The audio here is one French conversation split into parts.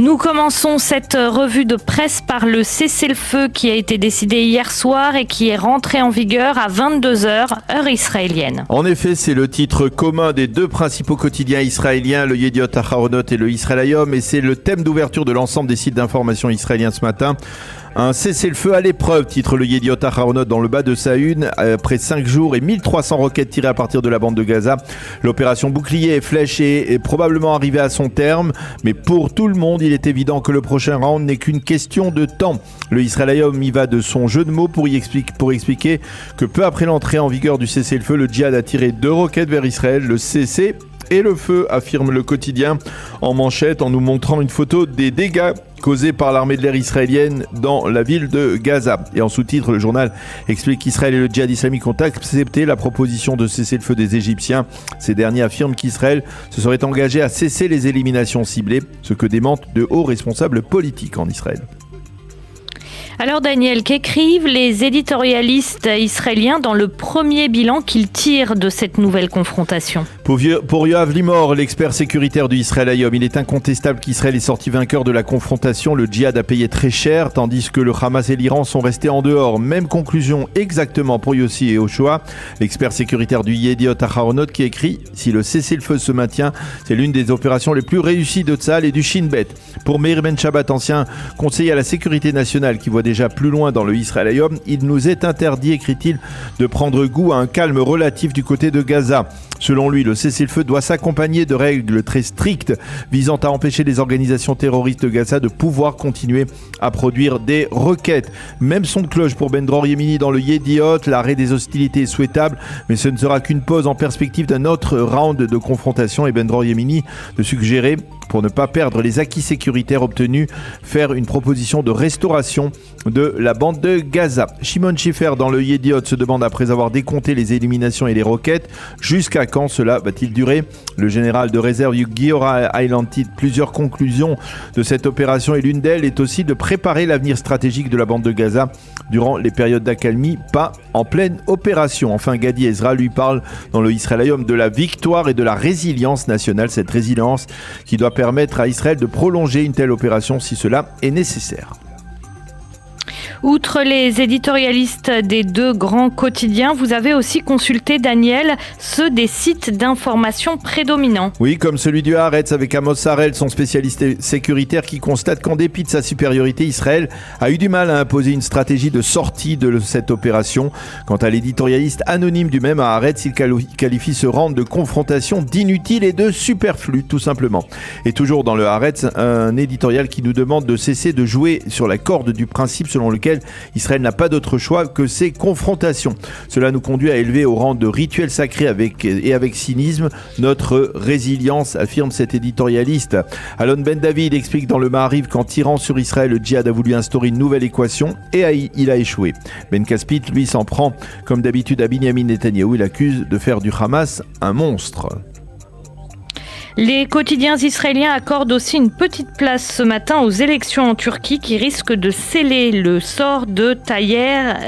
Nous commençons cette revue de presse par le cessez-le-feu qui a été décidé hier soir et qui est rentré en vigueur à 22h, heure israélienne. En effet, c'est le titre commun des deux principaux quotidiens israéliens, le Yediot Aharonot et le Israel Hayom, et c'est le thème d'ouverture de l'ensemble des sites d'information israéliens ce matin. Un cessez-le-feu à l'épreuve, titre le Yediot Aharonot dans le bas de sa une. Après 5 jours et 1300 roquettes tirées à partir de la bande de Gaza, l'opération bouclier et flèche est probablement arrivée à son terme. Mais pour tout le monde, il est évident que le prochain round n'est qu'une question de temps. Le Israel Hayom y va de son jeu de mots pour expliquer que peu après l'entrée en vigueur du cessez-le-feu, le djihad a tiré 2 roquettes vers Israël. Le cessez et le feu, affirme le quotidien en manchette en nous montrant une photo des dégâts causés par l'armée de l'air israélienne dans la ville de Gaza. Et en sous-titre, le journal explique qu'Israël et le djihad islamique ont accepté la proposition de cesser le feu des Égyptiens. Ces derniers affirment qu'Israël se serait engagé à cesser les éliminations ciblées, ce que démentent de hauts responsables politiques en Israël. Alors Daniel, qu'écrivent les éditorialistes israéliens dans le premier bilan qu'ils tirent de cette nouvelle confrontation ? Pour Yoav Limor, l'expert sécuritaire du Israel Hayom, il est incontestable qu'Israël est sorti vainqueur de la confrontation. Le djihad a payé très cher, tandis que le Hamas et l'Iran sont restés en dehors. Même conclusion exactement pour Yossi et Ochoa, l'expert sécuritaire du Yediot Aharonot, qui écrit « Si le cessez-le-feu se maintient, c'est l'une des opérations les plus réussies de Tzahal et du Shin Bet ». Pour Meir Ben Shabbat, ancien conseiller à la sécurité nationale, qui voit déjà plus loin dans le Israel Hayom, il nous est interdit, écrit-il, de prendre goût à un calme relatif du côté de Gaza. Selon lui, le cessez-le-feu doit s'accompagner de règles très strictes visant à empêcher les organisations terroristes de Gaza de pouvoir continuer à produire des roquettes. Même son de cloche pour Ben Dror Yemini dans le Yediot, l'arrêt des hostilités est souhaitable, mais ce ne sera qu'une pause en perspective d'un autre round de confrontation, et Ben Dror Yemini de suggérer, pour ne pas perdre les acquis sécuritaires obtenus, faire une proposition de restauration de la bande de Gaza. Shimon Schiffer dans le Yediot se demande, après avoir décompté les éliminations et les roquettes, jusqu'à quand cela va-t-il durer ? Le général de réserve Giora Highland tire plusieurs conclusions de cette opération, et l'une d'elles est aussi de préparer l'avenir stratégique de la bande de Gaza durant les périodes d'accalmie, pas en pleine opération. Enfin, Gadi Ezra lui parle dans le Israel Hayom de la victoire et de la résilience nationale, cette résilience qui doit permettre à Israël de prolonger une telle opération si cela est nécessaire. Outre les éditorialistes des deux grands quotidiens, vous avez aussi consulté, Daniel, ceux des sites d'information prédominants. Oui, comme celui du Haaretz avec Amos Harel, son spécialiste sécuritaire, qui constate qu'en dépit de sa supériorité, Israël a eu du mal à imposer une stratégie de sortie de cette opération. Quant à l'éditorialiste anonyme du même Haaretz, il qualifie ce round de confrontation d'inutile et de superflu, tout simplement. Et toujours dans le Haaretz, un éditorial qui nous demande de cesser de jouer sur la corde du principe selon lequel Israël n'a pas d'autre choix que ces confrontations. Cela nous conduit à élever au rang de rituel sacré avec cynisme notre résilience, affirme cet éditorialiste. Alon Ben David explique dans le Maariv qu'en tirant sur Israël, le djihad a voulu instaurer une nouvelle équation et il a échoué. Ben Caspit, lui, s'en prend comme d'habitude à Binyamin Netanyahou. Il accuse de faire du Hamas un monstre. Les quotidiens israéliens accordent aussi une petite place ce matin aux élections en Turquie qui risquent de sceller le sort de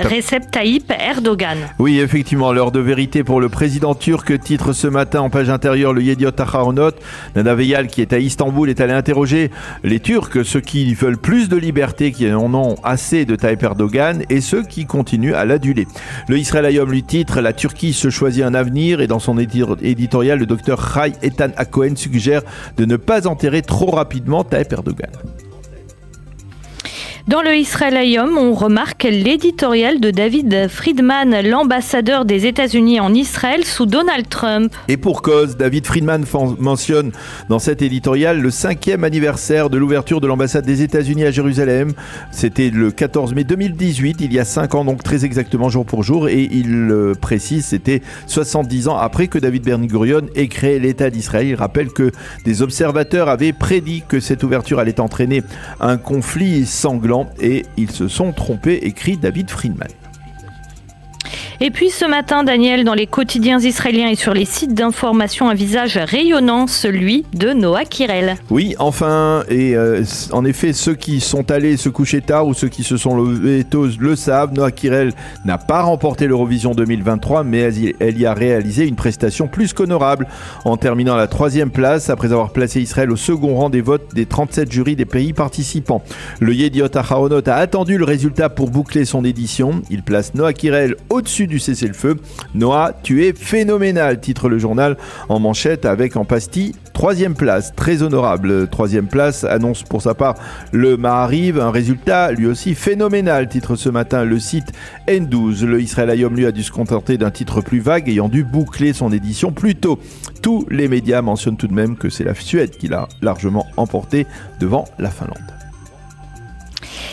Recep Tayyip Erdogan. Oui, effectivement, l'heure de vérité pour le président turc, titre ce matin en page intérieure le Yediot Aharonot. Nada Veyal, qui est à Istanbul, est allé interroger les Turcs, ceux qui veulent plus de liberté, qui en ont assez de Tayyip Erdogan, et ceux qui continuent à l'aduler. Le Israel Hayom lui titre « La Turquie se choisit un avenir » et dans son éditorial, le docteur Chai Etan Akohen suggère de ne pas enterrer trop rapidement Tayyip Erdogan. Dans le Israel Hayom, on remarque l'éditorial de David Friedman, l'ambassadeur des États-Unis en Israël sous Donald Trump. Et pour cause, David Friedman mentionne dans cet éditorial le 5e anniversaire de l'ouverture de l'ambassade des États-Unis à Jérusalem. C'était le 14 mai 2018, il y a 5 ans, donc très exactement jour pour jour. Et il précise, c'était 70 ans après que David Ben Gurion ait créé l'État d'Israël. Il rappelle que des observateurs avaient prédit que cette ouverture allait entraîner un conflit sanglant. Et ils se sont trompés, écrit David Friedman. Et puis ce matin, Daniel, dans les quotidiens israéliens et sur les sites d'information, un visage rayonnant, celui de Noah Kirel. Oui, enfin, et en effet, ceux qui sont allés se coucher tard ou ceux qui se sont levés tôt le savent, Noah Kirel n'a pas remporté l'Eurovision 2023, mais elle y a réalisé une prestation plus qu'honorable en terminant à la 3e place après avoir placé Israël au second rang des votes des 37 jurys des pays participants. Le Yediot Aharonot a attendu le résultat pour boucler son édition. Il place Noah Kirel au-dessus du cessez-le-feu. Noah, tu es phénoménal, titre le journal en manchette avec en pastille 3e place, très honorable. 3e place annonce pour sa part le Maariv, un résultat lui aussi phénoménal, titre ce matin le site N12. Le Israël Hayom lui a dû se contenter d'un titre plus vague ayant dû boucler son édition plus tôt. Tous les médias mentionnent tout de même que c'est la Suède qui l'a largement emporté devant la Finlande.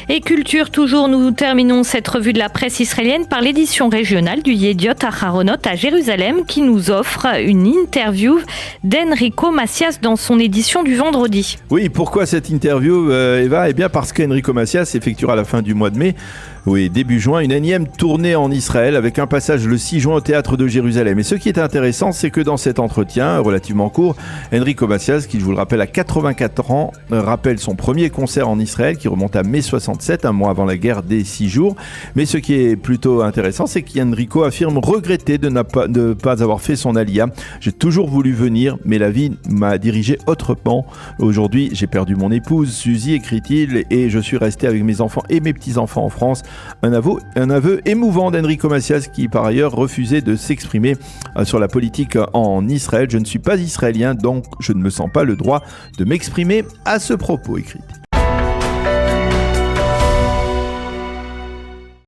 Et culture, toujours, nous terminons cette revue de la presse israélienne par l'édition régionale du Yediot Aharonot à Jérusalem qui nous offre une interview d'Enrico Macias dans son édition du vendredi. Oui, pourquoi cette interview, Eva ? Eh bien parce qu'Enrico Macias effectuera à la fin du mois de mai, oui, début juin, une énième tournée en Israël avec un passage le 6 juin au Théâtre de Jérusalem. Et ce qui est intéressant, c'est que dans cet entretien relativement court, Enrico Macias, qui je vous le rappelle a 84 ans, rappelle son premier concert en Israël qui remonte à mai 67, un mois avant la guerre des 6 jours. Mais ce qui est plutôt intéressant, c'est qu'Enrico affirme regretter de ne pas avoir fait son Aliyah. J'ai toujours voulu venir, mais la vie m'a dirigé autrement. Aujourd'hui, j'ai perdu mon épouse, Suzy, écrit-il, et je suis resté avec mes enfants et mes petits-enfants en France. Un aveu émouvant d'Enrico Macias qui par ailleurs refusait de s'exprimer sur la politique en Israël. Je ne suis pas israélien, donc je ne me sens pas le droit de m'exprimer à ce propos, écrit.